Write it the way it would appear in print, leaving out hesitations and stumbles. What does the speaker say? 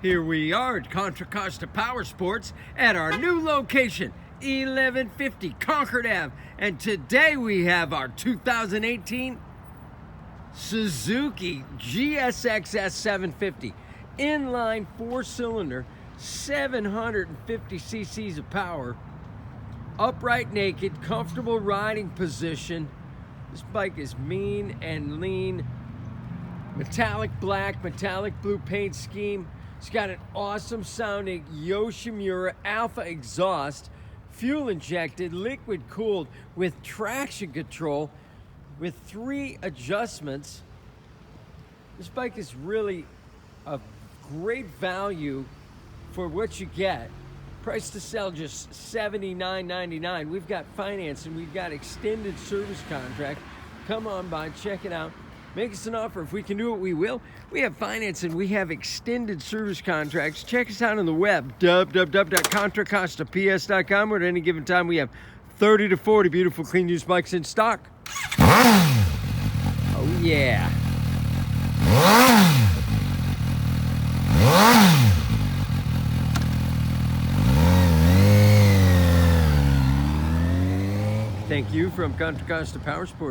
Here we are at Contra Costa Powersports at our new location, 1150 Concord Ave. And today we have our 2018 Suzuki GSX-S750. Inline 4-cylinder, 750 cc's of power. Upright naked, comfortable riding position. This bike is mean and lean. Metallic black, metallic blue paint scheme. It's got an awesome sounding Yoshimura Alpha exhaust, fuel injected, liquid cooled with traction control with 3 adjustments. This bike is really a great value for what you get. Price to sell just $79.99. We've got financing, we've got extended service contract. Come on by, check it out. Make us an offer. If we can do it, we will. We have financing. We have extended service contracts. Check us out on the web, www.contracostaps.com, where at any given time we have 30 to 40 beautiful, clean used bikes in stock. Oh, yeah. Thank you from Contra Costa Powersports.